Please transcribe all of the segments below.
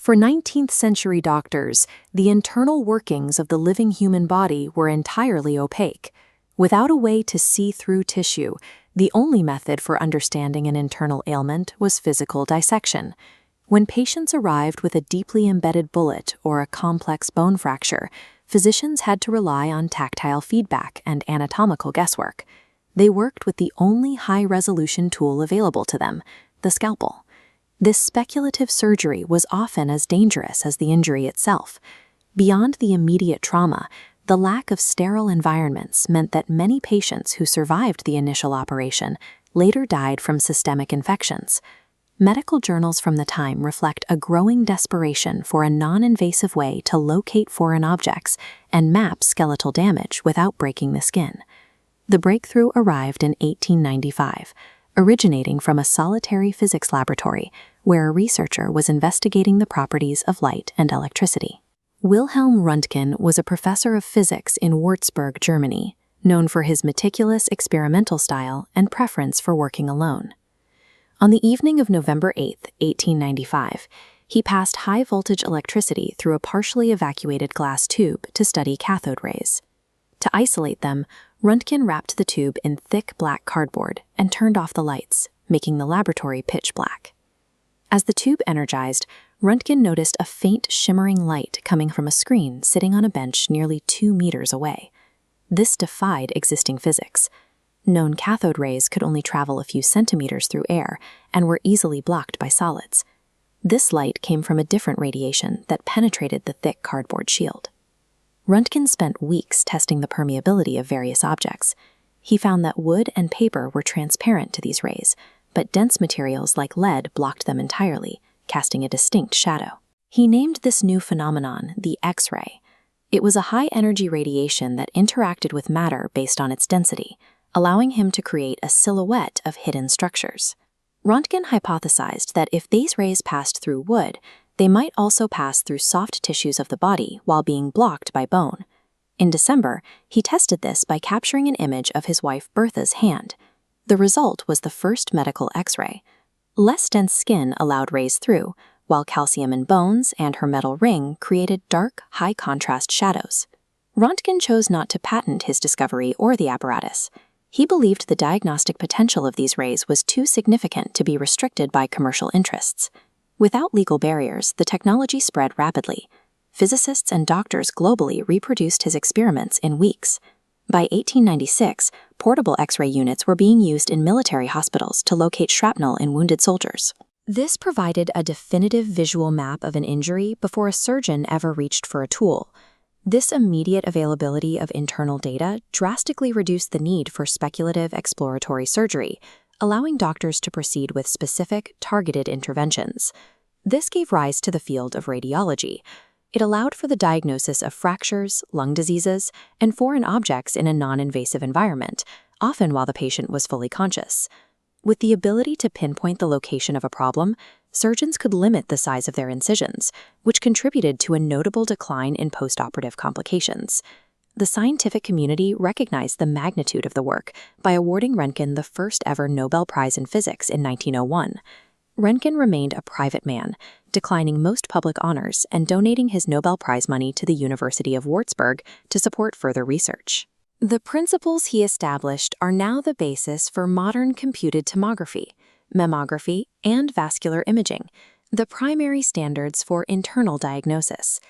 For 19th-century doctors, the internal workings of the living human body were entirely opaque. Without a way to see through tissue, the only method for understanding an internal ailment was physical dissection. When patients arrived with a deeply embedded bullet or a complex bone fracture, physicians had to rely on tactile feedback and anatomical guesswork. They worked with the only high-resolution tool available to them, the scalpel. This speculative surgery was often as dangerous as the injury itself. Beyond the immediate trauma, the lack of sterile environments meant that many patients who survived the initial operation later died from systemic infections. Medical journals from the time reflect a growing desperation for a non-invasive way to locate foreign objects and map skeletal damage without breaking the skin. The breakthrough arrived in 1895, originating from a solitary physics laboratory where a researcher was investigating the properties of light and electricity. Wilhelm Röntgen was a professor of physics in Würzburg, Germany, known for his meticulous experimental style and preference for working alone. On the evening of November 8, 1895, he passed high-voltage electricity through a partially evacuated glass tube to study cathode rays. To isolate them, Röntgen wrapped the tube in thick black cardboard and turned off the lights, making the laboratory pitch black. As the tube energized, Röntgen noticed a faint shimmering light coming from a screen sitting on a bench nearly 2 meters away. This defied existing physics. Known cathode rays could only travel a few centimeters through air and were easily blocked by solids. This light came from a different radiation that penetrated the thick cardboard shield. Röntgen spent weeks testing the permeability of various objects. He found that wood and paper were transparent to these rays, but dense materials like lead blocked them entirely, casting a distinct shadow. He named this new phenomenon the X-ray. It was a high-energy radiation that interacted with matter based on its density, allowing him to create a silhouette of hidden structures. Röntgen hypothesized that if these rays passed through wood, they might also pass through soft tissues of the body while being blocked by bone. In December, he tested this by capturing an image of his wife Bertha's hand. The result was the first medical X-ray. Less dense skin allowed rays through, while calcium in bones and her metal ring created dark, high-contrast shadows. Röntgen chose not to patent his discovery or the apparatus. He believed the diagnostic potential of these rays was too significant to be restricted by commercial interests. Without legal barriers, the technology spread rapidly. Physicists and doctors globally reproduced his experiments in weeks. By 1896, portable X-ray units were being used in military hospitals to locate shrapnel in wounded soldiers. This provided a definitive visual map of an injury before a surgeon ever reached for a tool. This immediate availability of internal data drastically reduced the need for speculative exploratory surgery, allowing doctors to proceed with specific, targeted interventions. This gave rise to the field of radiology. It allowed for the diagnosis of fractures, lung diseases, and foreign objects in a non-invasive environment, often while the patient was fully conscious. With the ability to pinpoint the location of a problem, surgeons could limit the size of their incisions, which contributed to a notable decline in postoperative complications. The scientific community recognized the magnitude of the work by awarding Röntgen the first ever Nobel Prize in Physics in 1901. Röntgen remained a private man, declining most public honors and donating his Nobel Prize money to the University of Würzburg to support further research. The principles he established are now the basis for modern computed tomography, mammography, and vascular imaging, the primary standards for internal diagnosis.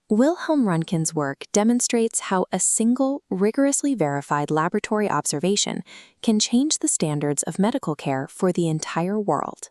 Wilhelm Röntgen's work demonstrates how a single, rigorously verified laboratory observation can change the standards of medical care for the entire world.